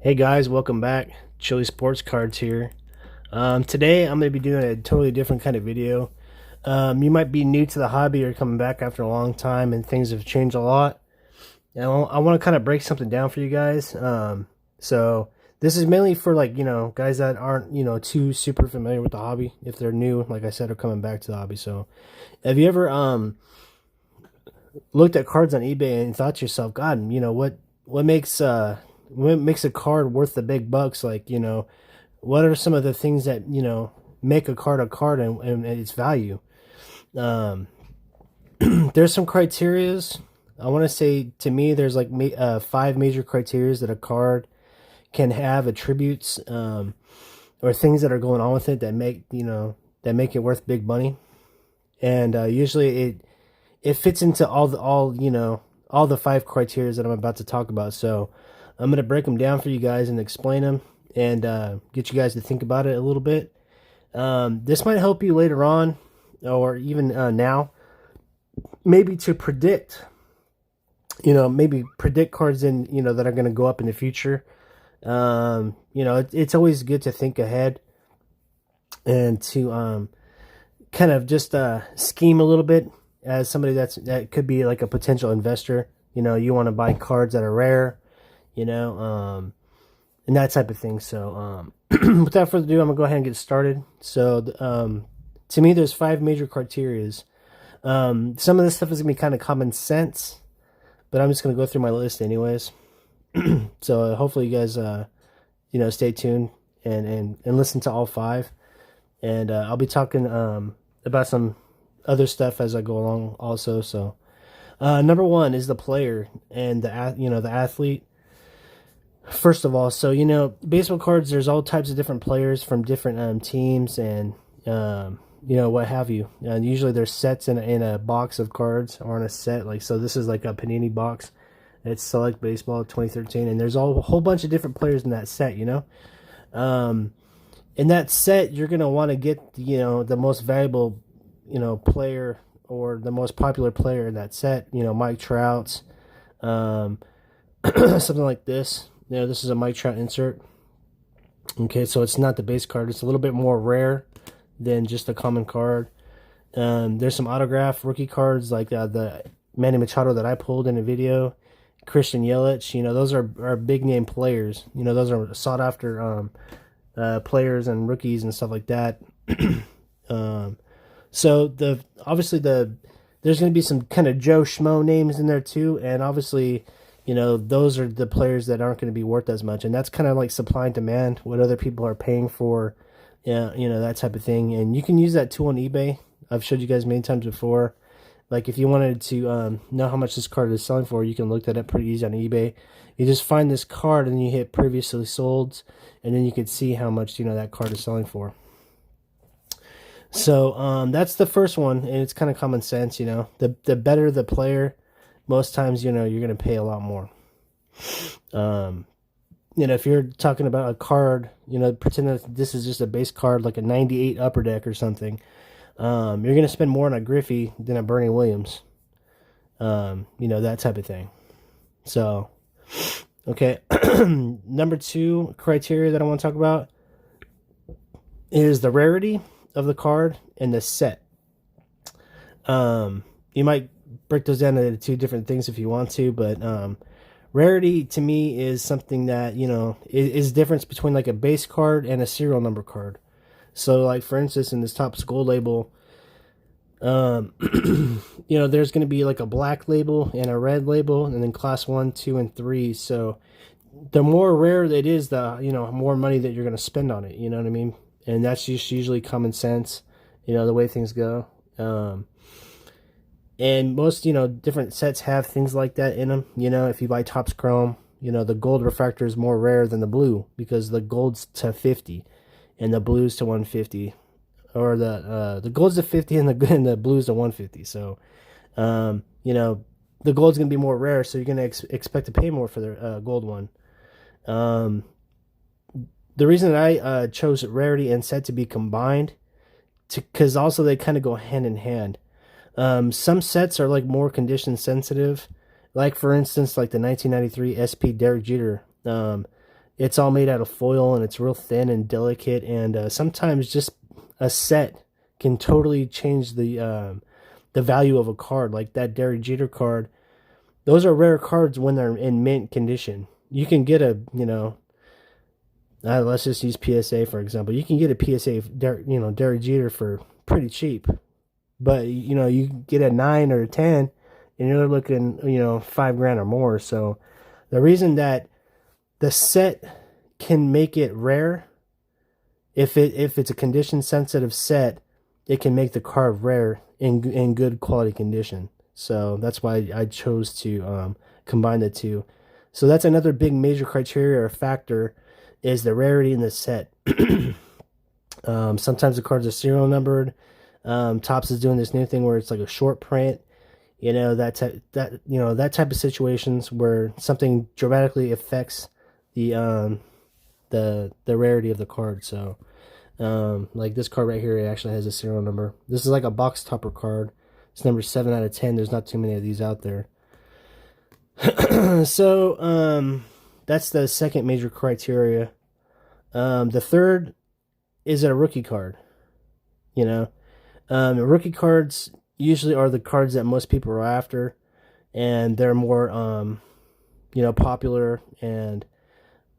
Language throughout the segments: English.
Hey guys, welcome back. Chili Sports Cards here. Today I'm going to be doing a totally different kind of video. You might be new to the hobby or coming back after a long time and things have changed a lot. And I want to kind of break something down for you guys. So this is mainly for guys that aren't, too super familiar with the hobby. If they're new, like I said, or coming back to the hobby. So have you ever looked at cards on eBay and thought to yourself, God, what makes a card worth the big bucks? What are some of the things that make a card and its value? um there's some criterias. I want to say, to me, there's five major criterias that a card can have: attributes, or things that are going on with it that make it worth big money. And usually it fits into all the five criteria that I'm about to talk about. So I'm going to break them down for you guys and explain them, and get you guys to think about it a little bit. This might help you later on, or even now, maybe to predict, maybe predict cards that are going to go up in the future. It's always good to think ahead and to kind of just scheme a little bit as somebody that could be like a potential investor. You want to buy cards that are rare, and that type of thing. So without further ado, I'm gonna go ahead and get started. So to me, there's five major criterias. Some of this stuff is gonna be kind of common sense, but I'm just gonna go through my list anyways. So hopefully you guys stay tuned and listen to all five, and I'll be talking about some other stuff as I go along also. So number one is the player and the athlete. First of all, so baseball cards, there's all types of different players from different teams, and what have you. And usually there's sets in a box of cards, or in a set. So this is like a Panini box. It's Select Baseball 2013, and there's a whole bunch of different players in that set. In that set, you're gonna want to get the most valuable player, or the most popular player in that set. Mike Trout's, something like this. This is a Mike Trout insert. Okay, so it's not the base card. It's a little bit more rare than just a common card. There's some autograph rookie cards, like the Manny Machado that I pulled in a video. Christian Yelich, those are big name players. Those are sought after players and rookies and stuff like that. So there's going to be some kind of Joe Schmo names in there too, and obviously, those are the players that aren't going to be worth as much, and that's kind of like supply and demand, what other people are paying for, that type of thing. And you can use that tool on eBay. I've showed you guys many times before. Like, if you wanted to know how much this card is selling for, you can look that up pretty easy on eBay. You just find this card and you hit previously sold, and then you can see how much that card is selling for. So that's the first one, and it's kind of common sense. The better the player, most times you're going to pay a lot more. If you're talking about a card, pretend that this is just a base card, like a 98 Upper Deck or something, you're going to spend more on a Griffey than a Bernie Williams. That type of thing. So, okay. Number two criteria that I want to talk about is the rarity of the card and the set. You might break those down into two different things if you want to, but rarity to me is something that is difference between like a base card and a serial number card. So, like, for instance, in this Topps Gold label, there's going to be like a black label and a red label, and then class 1, 2, and 3. So the more rare it is, the more money that you're going to spend on it. You know what I mean? And that's just usually common sense, the way things go. And most, different sets have things like that in them. If you buy Topps Chrome, the gold refractor is more rare than the blue, because the gold's to 50 and the blue's to 150, or the gold's to 50 and the blue's to 150. So, the gold's going to be more rare, so you're going to expect to pay more for the gold one. The reason that I chose rarity and set to be combined, because also they kind of go hand in hand. Some sets are like more condition sensitive, like, for instance, like the 1993 SP Derek Jeter. It's all made out of foil and it's real thin and delicate. And sometimes just a set can totally change the value of a card. Like that Derek Jeter card, those are rare cards when they're in mint condition. You can get a, let's just use PSA for example. You can get a PSA, Derek Jeter for pretty cheap, but you get a 9 or a 10, and you're looking, $5,000 or more. So the reason that the set can make it rare, if it's a condition sensitive set, it can make the card rare in good quality condition. So that's why I chose to combine the two. So that's another big major criteria or factor, is the rarity in the set. Sometimes the cards are serial numbered. Topps is doing this new thing where it's like a short print. That type of situations where something dramatically affects the rarity of the card. So like this card right here, it actually has a serial number. This is like a box topper card. It's number 7 out of 10. There's not too many of these out there. So that's the second major criteria. The third is a rookie card. Rookie cards usually are the cards that most people are after, and they're more popular, and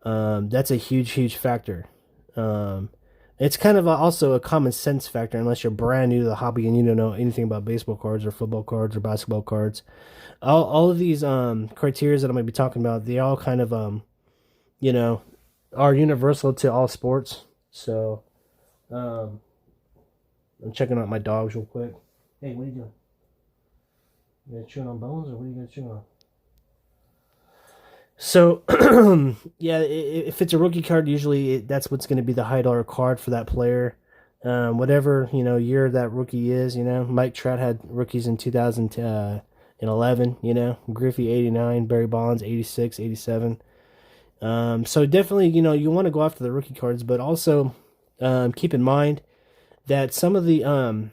that's a huge factor. It's kind of also a common sense factor, unless you're brand new to the hobby and you don't know anything about baseball cards or football cards or basketball cards. All of these criteria that I'm going to be talking about, they all kind of are universal to all sports. So I'm checking out my dogs real quick. Hey, what are you doing? You gonna chew on bones, or what are you gonna chew on? So, yeah, if it's a rookie card, usually that's what's going to be the high-dollar card for that player. Whatever, year that rookie is, Mike Trout had rookies in 2011, Griffey 89, Barry Bonds 86, 87. So definitely, you want to go after the rookie cards, but also keep in mind that some of the other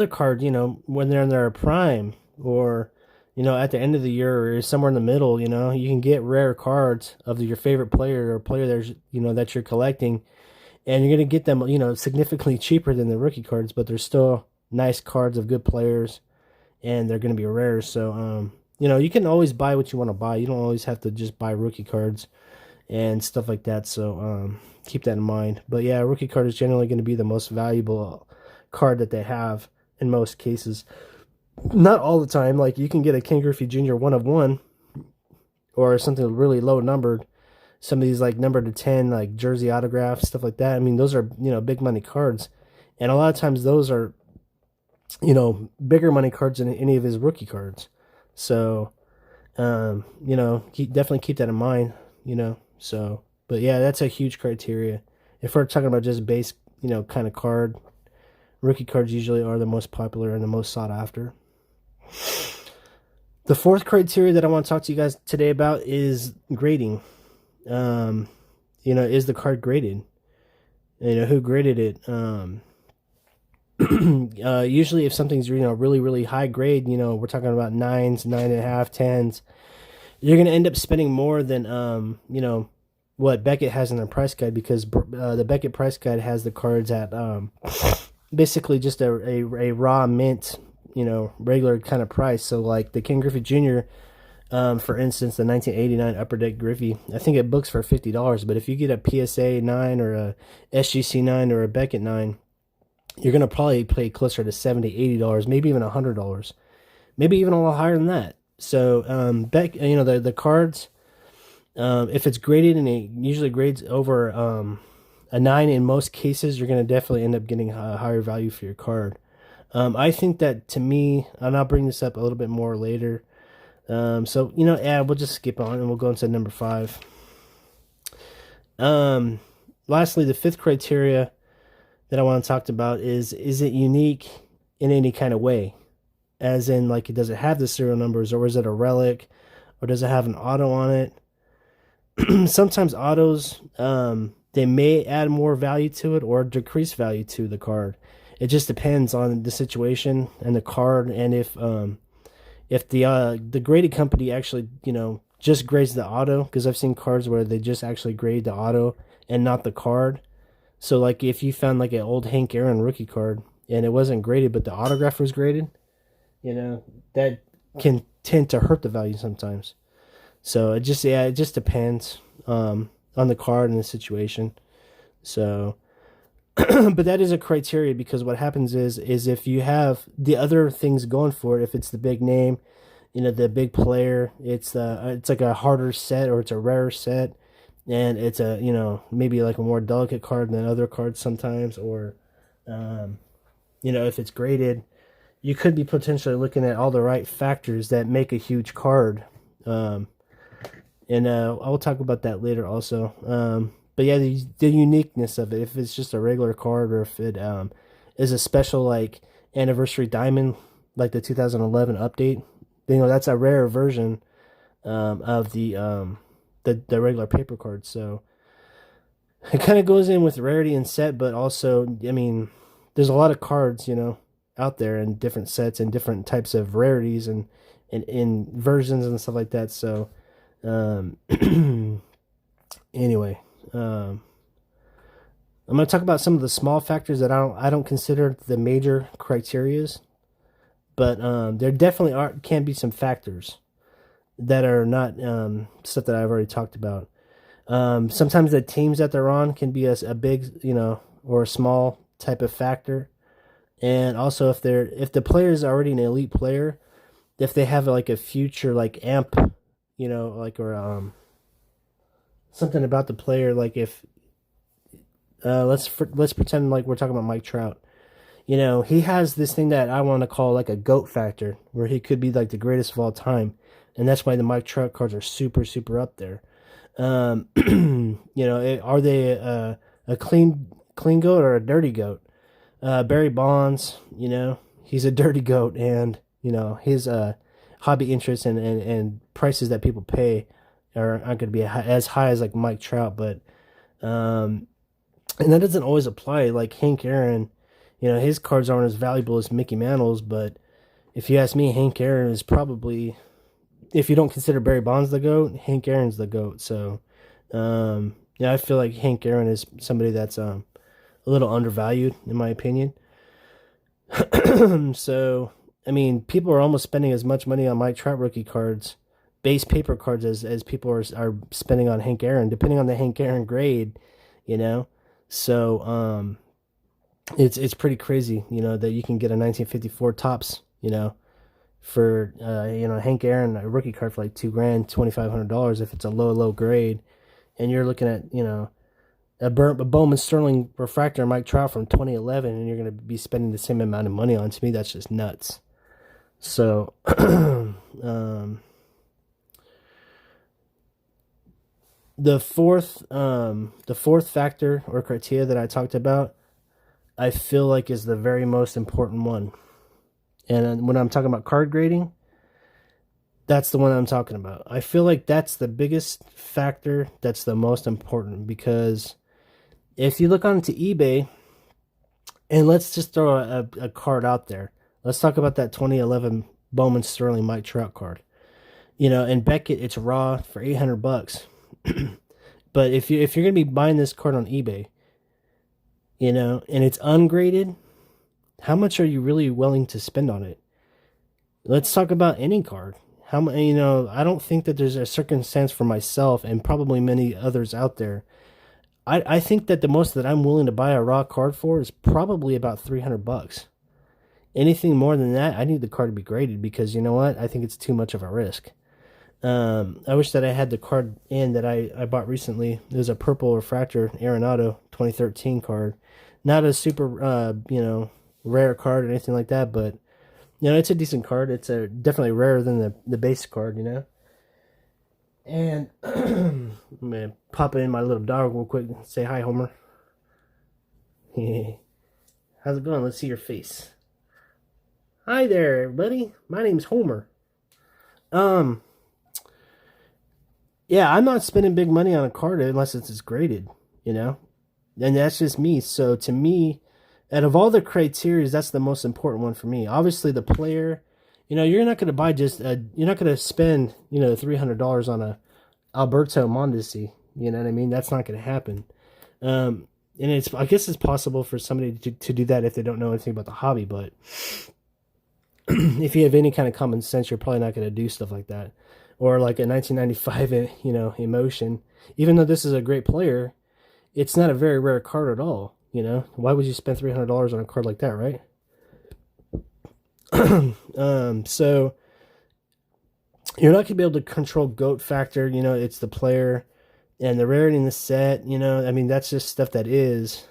cards, when they're in their prime, or at the end of the year or somewhere in the middle, you can get rare cards of your favorite player or player there's that you're collecting, and you're going to get them significantly cheaper than the rookie cards, but they're still nice cards of good players, and they're going to be rare. So you can always buy what you want to buy. You don't always have to just buy rookie cards and stuff like that. So keep that in mind. But yeah, a rookie card is generally going to be the most valuable card that they have in most cases. Not all the time. Like, you can get a Ken Griffey Jr. 1 of 1, or something really low numbered. Some of these like numbered to 10, like jersey autographs, stuff like that. I mean, those are big money cards, and a lot of times those are bigger money cards than any of his rookie cards. So definitely keep that in mind. So, but yeah, that's a huge criteria. If we're talking about just base kind of card, rookie cards usually are the most popular and the most sought after. The fourth criteria that I want to talk to you guys today about is grading. Is the card graded? Who graded it? Usually if something's really high grade, we're talking about 9s, 9.5, 10s, you're going to end up spending more than what Beckett has in their price guide, because the Beckett price guide has the cards at basically just a raw mint, regular kind of price. So like the Ken Griffey Jr., for instance, the 1989 Upper Deck Griffey, I think it books for $50. But if you get a PSA 9 or a SGC 9 or a Beckett 9, you're going to probably pay closer to $70, $80, maybe even $100, maybe even a little higher than that. So the cards, if it's graded, and it usually grades over a 9 in most cases, you're going to definitely end up getting a higher value for your card. I think that, to me, and I'll bring this up a little bit more later. So, we'll just skip on and we'll go into number 5. Lastly, the fifth criteria that I want to talk about is it unique in any kind of way? As in, like, does it have the serial numbers, or is it a relic, or does it have an auto on it? Sometimes autos, they may add more value to it or decrease value to the card. It just depends on the situation and the card, and if the graded company actually just grades the auto, because I've seen cards where they just actually grade the auto and not the card. So like if you found like an old Hank Aaron rookie card and it wasn't graded, but the autograph was graded, that can tend to hurt the value sometimes. So it just depends on the card and the situation. So, but that is a criteria, because what happens is if you have the other things going for it, if it's the big name, the big player, it's like a harder set or it's a rarer set, and it's a maybe like a more delicate card than other cards sometimes, or if it's graded, you could be potentially looking at all the right factors that make a huge card. And I'll talk about that later also. But yeah, the uniqueness of it, if it's just a regular card or if it is a special like anniversary diamond, like the 2011 update, that's a rare version of the regular paper card. So it kind of goes in with rarity and set, but also, I mean, there's a lot of cards, out there in different sets and different types of rarities and in versions and stuff like that. So anyway, I'm going to talk about some of the small factors that I don't consider the major criterias, but there definitely can be some factors that are not stuff that I've already talked about. Sometimes the teams that they're on can be a big, or a small type of factor, and also if the player is already an elite player, if they have like a future like amp, like or something about the player, like if let's pretend like we're talking about Mike Trout. He has this thing that I want to call like a GOAT factor, where he could be like the greatest of all time, and that's why the Mike Trout cards are super super up there. Are they a clean goat or a dirty goat? Barry Bonds, he's a dirty goat, and his hobby interests and prices that people pay aren't going to be as high as like Mike Trout, but and that doesn't always apply. Like Hank Aaron, his cards aren't as valuable as Mickey Mantle's, but if you ask me, Hank Aaron is probably, if you don't consider Barry Bonds the GOAT, Hank Aaron's the GOAT. So I feel like Hank Aaron is somebody that's a little undervalued in my opinion. So I mean, people are almost spending as much money on Mike Trout rookie cards, base paper cards, as people are spending on Hank Aaron, depending on the Hank Aaron grade, So it's pretty crazy, that you can get a 1954 tops, for Hank Aaron, a rookie card for like $2,000, $2,500 if it's a low grade, and you're looking at a Bowman Sterling refractor Mike Trout from 2011, and you're going to be spending the same amount of money on. To me, that's just nuts. So, the fourth factor or criteria that I talked about, I feel like is the very most important one. And when I'm talking about card grading, that's the one I'm talking about. I feel like that's the biggest factor. That's the most important, because if you look onto eBay, and let's just throw a card out there. Let's talk about that 2011 Bowman Sterling Mike Trout card. In Beckett, it's raw for $800. But if you're gonna be buying this card on eBay, and it's ungraded, how much are you really willing to spend on it? Let's talk about any card. I don't think that there's a circumstance for myself and probably many others out there. I think that the most that I'm willing to buy a raw card for is probably about $300. Anything more than that, I need the card to be graded, because you know what? I think it's too much of a risk. I wish that I had the card in that I bought recently. It was a purple refractor Arenado 2013 card. Not a super, rare card or anything like that, but, it's a decent card. It's definitely rarer than the base card, And I'm going to pop in my little dog real quick and say hi, Homer. How's it going? Let's see your face. Hi there, everybody. My name's Homer. Yeah, I'm not spending big money on a card unless it's graded, and that's just me. So to me, out of all the criteria, that's the most important one for me. Obviously, the player You're not going to buy you're not going to spend, $300 on a Alberto Mondesi. You know what I mean? That's not going to happen. And I guess it's possible for somebody to do that if they don't know anything about the hobby, but if you have any kind of common sense, you're probably not going to do stuff like that. Or like a 1995, emotion. Even though this is a great player, it's not a very rare card at all. Why would you spend $300 on a card like that, right? So you're not gonna be able to control GOAT factor. It's the player and the rarity in the set. I mean, that's just stuff that is.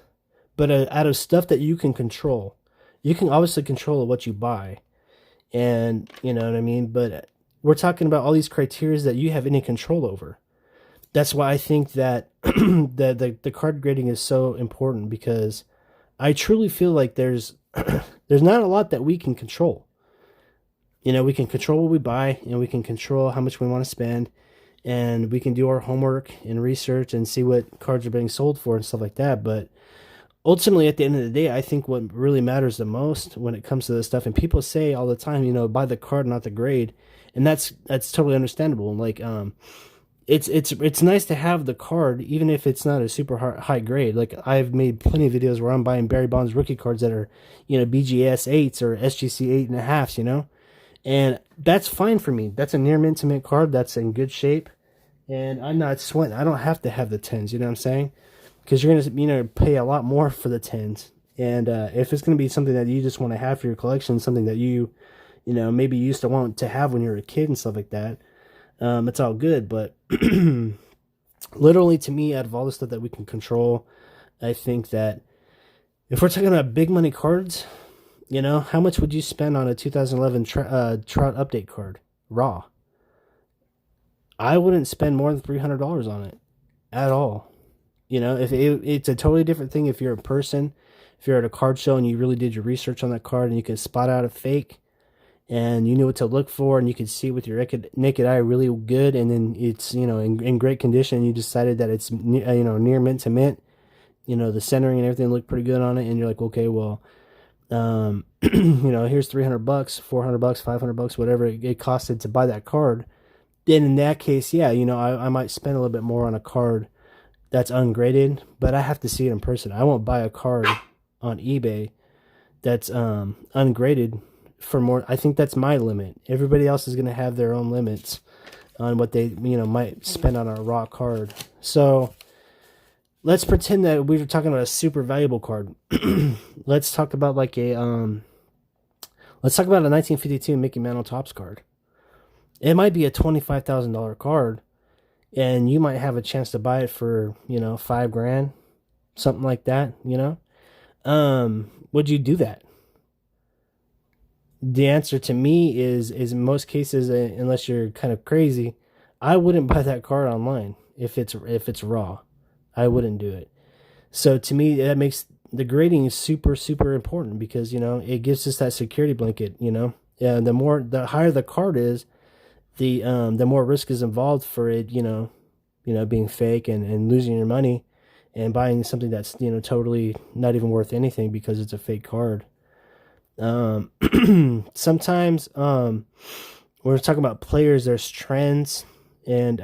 But out of stuff that you can control, you can obviously control what you buy, and you know what I mean. But we're talking about all these criteria that you have any control over. That's why I think that the card grading is so important, because I truly feel like there's there's not a lot that we can control. We can control what we buy, and we can control how much we want to spend, and we can do our homework and research and see what cards are being sold for and stuff like that. But ultimately, at the end of the day, I think what really matters the most when it comes to this stuff, and people say all the time, buy the card, not the grade, and that's totally understandable. Like, it's nice to have the card, even if it's not a super high grade. Like, I've made plenty of videos where I'm buying Barry Bonds rookie cards that are, BGS 8s or SGC 8.5s, and that's fine for me. That's a near mint to mint card. That's in good shape, and I'm not sweating. I don't have to have the 10s. You know what I'm saying? Because you're gonna, pay a lot more for the 10s. And if it's gonna be something that you just want to have for your collection, something that maybe you used to want to have when you were a kid and stuff like that, it's all good. But literally, to me, out of all the stuff that we can control, I think that if we're talking about big money cards, how much would you spend on a 2011 Trout update card, raw? I wouldn't spend more than $300 on it at all. If it's a totally different thing if you're a person, if you're at a card show and you really did your research on that card and you can spot out a fake and you knew what to look for and you could see with your naked eye really good, and then it's, in great condition, and you decided that it's, near mint to mint, the centering and everything looked pretty good on it, and you're like, okay, well, here's $300, $400, $500, whatever it costed to buy that card. Then in that case, yeah, I might spend a little bit more on a card that's ungraded, but I have to see it in person. I won't buy a card on eBay that's ungraded for more. I think that's my limit. Everybody else is going to have their own limits on what they might spend on a raw card. So let's pretend that we were talking about a super valuable card. Let's talk about let's talk about a 1952 Mickey Mantle Topps card. It might be a $25,000 card, and you might have a chance to buy it for, $5,000, something like that, Would you do that? The answer to me is in most cases, unless you're kind of crazy, I wouldn't buy that card online if it's raw. I wouldn't do it. So to me, that makes the grading super, super important, because, it gives us that security blanket, and the higher the card is, the more risk is involved for it, being fake and losing your money and buying something that's, totally not even worth anything because it's a fake card. Sometimes, when we're talking about players, there's trends and,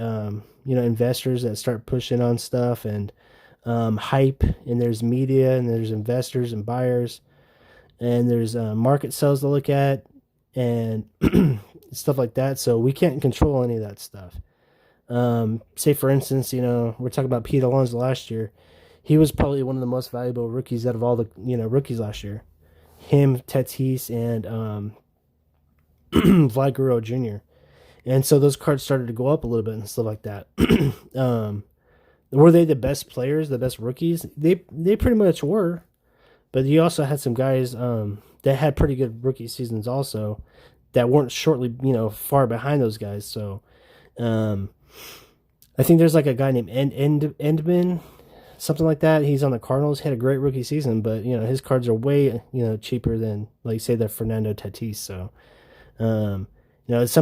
investors that start pushing on stuff, and, hype, and there's media, and there's investors and buyers, and there's, market sales to look at, and stuff like that. So we can't control any of that stuff. Say for instance, we're talking about Pete Alonso last year. He was probably one of the most valuable rookies out of all the, rookies last year. Him, Tatis, and Vlad Guerrero Jr. And so those cards started to go up a little bit and stuff like that. Were they the best players, the best rookies? They pretty much were. But you also had some guys that had pretty good rookie seasons also, that weren't shortly, far behind those guys. So I think there's like a guy named Endman, something like that. He's on the Cardinals. He had a great rookie season, but his cards are way cheaper than, like, say, the Fernando Tatis. So some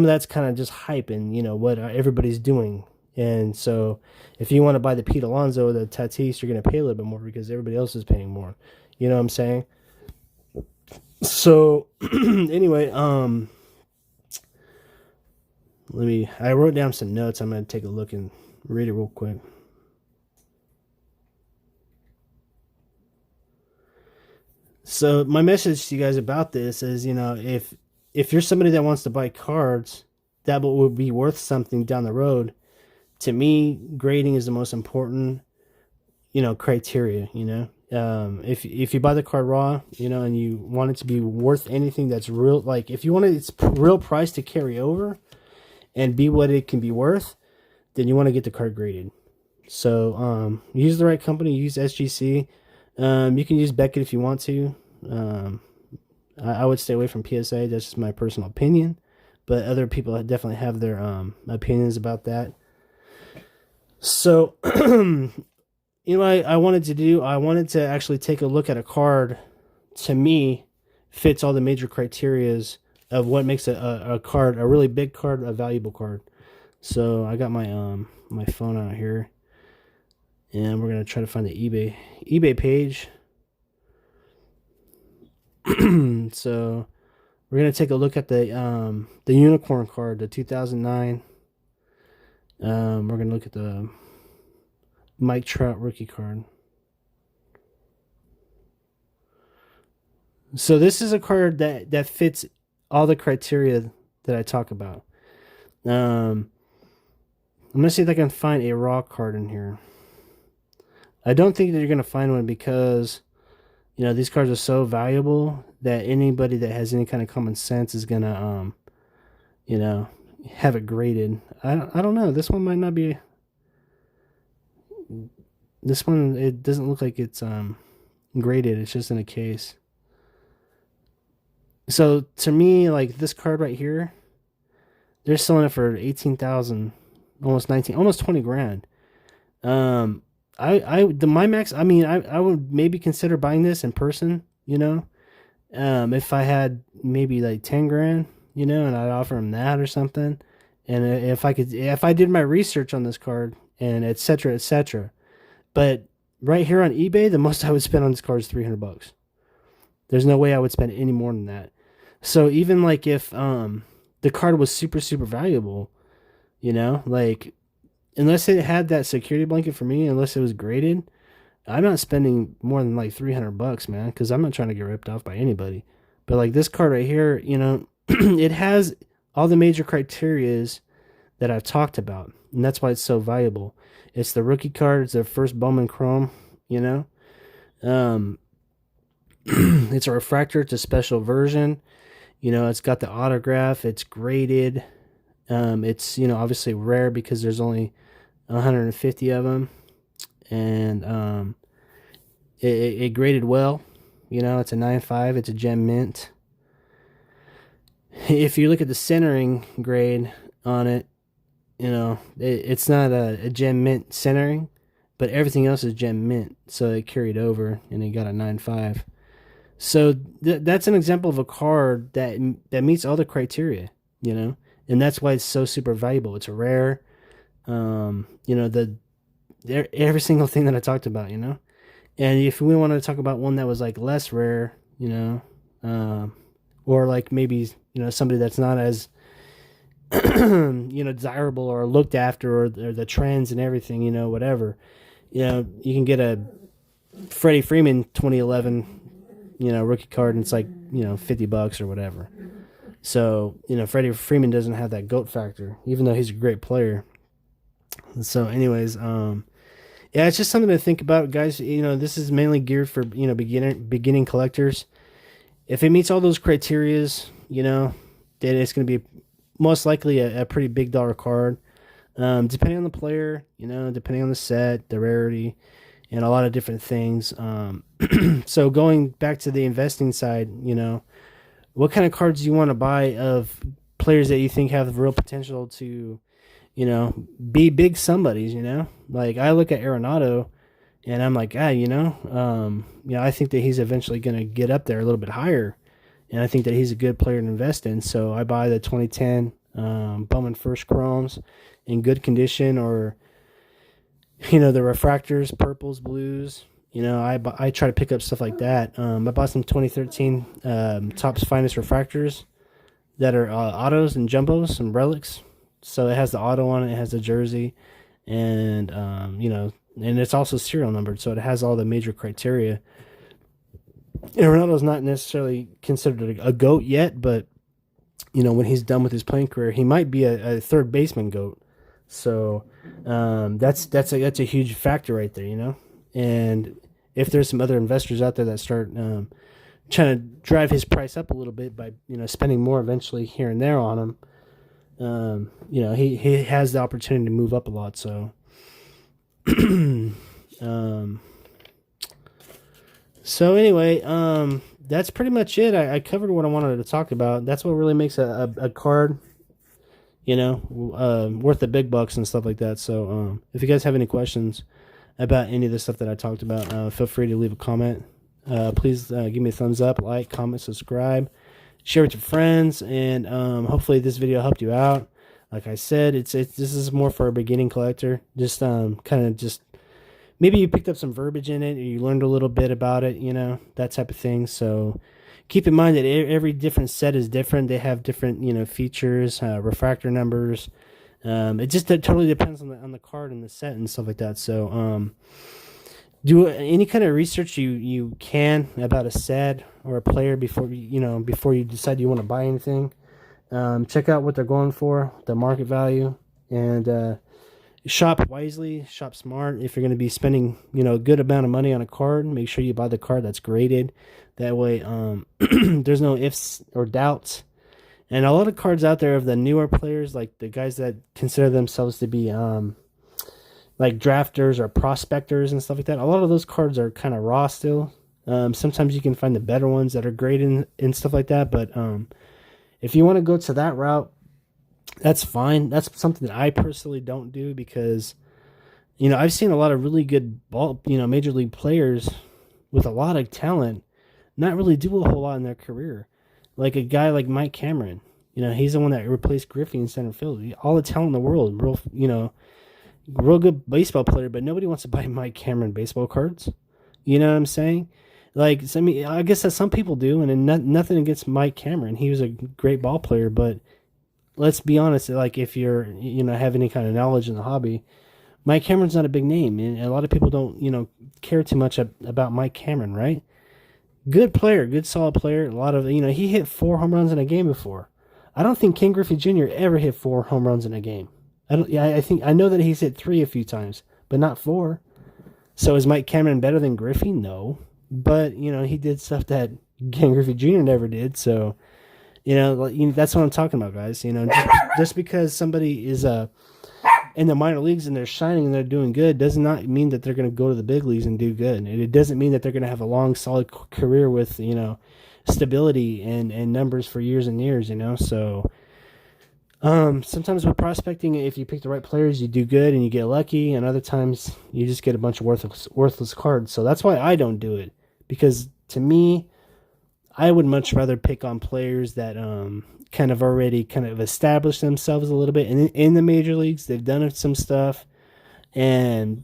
of that's kind of just hype and what everybody's doing. And so if you want to buy the Pete Alonso or the Tatis, you're going to pay a little bit more because everybody else is paying more. You know what I'm saying? So anyway, I wrote down some notes. I'm going to take a look and read it real quick. So my message to you guys about this is, if you're somebody that wants to buy cards that will be worth something down the road, to me, grading is the most important, criteria. If you buy the card raw, and you want it to be worth anything that's real, like if you want its real price to carry over and be what it can be worth, then you want to get the card graded. So use the right company, use SGC. You can use Beckett if you want to. I would stay away from PSA. That's just my personal opinion, but other people definitely have their opinions about that. So, I wanted to do. I wanted to actually take a look at a card. To me, fits all the major criterias of what makes a card, a really big card, a valuable card. So I got my my phone out here, and we're gonna try to find the eBay page. So we're gonna take a look at the unicorn card, the 2009. We're gonna look at the Mike Trout rookie card. So this is a card that fits all the criteria that I talk about. I'm gonna see if I can find a raw card in here. I don't think that you're gonna find one because these cards are so valuable that anybody that has any kind of common sense is gonna have it graded. I don't know. This one might not be. This one, it doesn't look like it's graded. It's just in a case. So to me, like this card right here, they're selling it for 18,000, almost 19, almost 20 grand. My max. I mean, I would maybe consider buying this in person. If I had maybe like 10 grand, and I'd offer him that or something. And if I did my research on this card and et cetera, et cetera. But right here on eBay, the most I would spend on this card is $300. There's no way I would spend any more than that. So even like if the card was super, super valuable, like unless it had that security blanket for me, unless it was graded, I'm not spending more than like $300, man, because I'm not trying to get ripped off by anybody. But like this card right here, it has all the major criterias that I've talked about, and that's why it's so valuable. It's the rookie card. It's the first Bowman Chrome. It's a refractor. It's a special version. It's got the autograph. It's graded. It's obviously rare because there's only 150 of them, and it graded well. It's a 9.5. It's a gem mint. If you look at the centering grade on it, it's not a gem mint centering, but everything else is gem mint, so it carried over and it got a 9.5. So that's an example of a card that meets all the criteria, and that's why it's so super valuable. It's rare, every single thing that I talked about, and if we want to talk about one that was like less rare, or like maybe somebody that's not as desirable or looked after, or the trends and everything, whatever, you can get a Freddie Freeman 2011 rookie card, and it's like $50 or whatever. So Freddie Freeman doesn't have that GOAT factor, even though he's a great player. So anyways, yeah, it's just something to think about, guys. This is mainly geared for beginning collectors. If it meets all those criterias, then it's going to be most likely a pretty big dollar card, depending on the player, depending on the set, the rarity, and a lot of different things. So going back to the investing side, what kind of cards do you want to buy of players that you think have real potential to, be big somebodies, Like I look at Arenado and I'm like, I think that he's eventually going to get up there a little bit higher. And I think that he's a good player to invest in. So I buy the 2010 Bowman First Chromes in good condition, or, the refractors, purples, blues. I try to pick up stuff like that. I bought some 2013 Topps Finest refractors that are autos and jumbos, some relics. So it has the auto on it. It has the jersey, and and it's also serial numbered, so it has all the major criteria. And Ronaldo's not necessarily considered a GOAT yet, but when he's done with his playing career, he might be a third baseman GOAT. So that's a huge factor right there. And if there's some other investors out there that start trying to drive his price up a little bit by spending more eventually here and there on him, he has the opportunity to move up a lot. So. So anyway, that's pretty much it. I covered what I wanted to talk about. That's what really makes a card, worth the big bucks and stuff like that. So if you guys have any questions about any of the stuff that I talked about, feel free to leave a comment. Please give me a thumbs up, like, comment, subscribe, share with your friends, and hopefully this video helped you out. Like I said, this is more for a beginning collector. Just maybe you picked up some verbiage in it, or you learned a little bit about it, that type of thing. So keep in mind that every different set is different. They have different, features, refractor numbers. It totally depends on the card and the set and stuff like that. So do any kind of research you can about a set or a player before you decide you want to buy anything. Check out what they're going for, the market value, and shop wisely, shop smart. If you're going to be spending, a good amount of money on a card, make sure you buy the card that's graded. That way, there's no ifs or doubts. And a lot of cards out there of the newer players, like the guys that consider themselves to be like drafters or prospectors and stuff like that, a lot of those cards are kind of raw still. Sometimes you can find the better ones that are graded and stuff like that. But if you want to go to that route, that's fine. That's something that I personally don't do because, I've seen a lot of really good major league players with a lot of talent not really do a whole lot in their career. Like a guy like Mike Cameron, he's the one that replaced Griffey in center field. All the talent in the world, real good baseball player, but nobody wants to buy Mike Cameron baseball cards. You know what I'm saying? Like, I guess that some people do, and nothing against Mike Cameron. He was a great ball player, but let's be honest, like if you're, have any kind of knowledge in the hobby, Mike Cameron's not a big name, and a lot of people don't, care too much about Mike Cameron, right? Good player, good solid player. A lot of, he hit 4 home runs in a game before. I don't think Ken Griffey Jr. ever hit 4 home runs in a game. I know that he's hit 3 a few times, but not 4. So is Mike Cameron better than Griffey? No, but he did stuff that Ken Griffey Jr. never did. So. That's what I'm talking about, guys. Just because somebody is in the minor leagues and they're shining and they're doing good does not mean that they're going to go to the big leagues and do good. And it doesn't mean that they're going to have a long, solid career with, stability and numbers for years and years, So sometimes with prospecting, if you pick the right players, you do good and you get lucky. And other times you just get a bunch of worthless cards. So that's why I don't do it. Because to me, I would much rather pick on players that kind of already kind of established themselves a little bit in the major leagues. They've done some stuff, and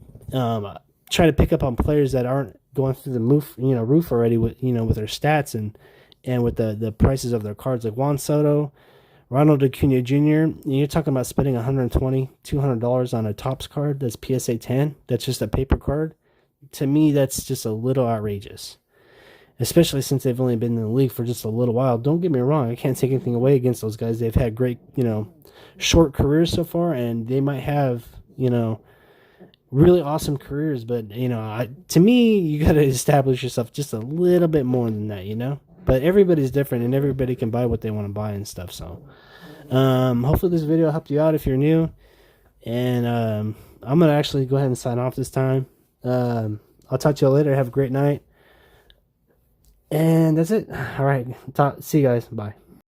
try to pick up on players that aren't going through the roof already with with their stats and with the prices of their cards, like Juan Soto, Ronald Acuna Jr. You're talking about spending $120, $200 on a Topps card that's PSA 10. That's just a paper card. To me, that's just a little outrageous. Especially since they've only been in the league for just a little while. Don't get me wrong, I can't take anything away against those guys. They've had great, short careers so far, and they might have, really awesome careers. But, to me, you got to establish yourself just a little bit more than that, But everybody's different, and everybody can buy what they want to buy and stuff. So, hopefully this video helped you out if you're new. And I'm going to actually go ahead and sign off this time. I'll talk to you later. Have a great night. And that's it. All right. See you guys. Bye.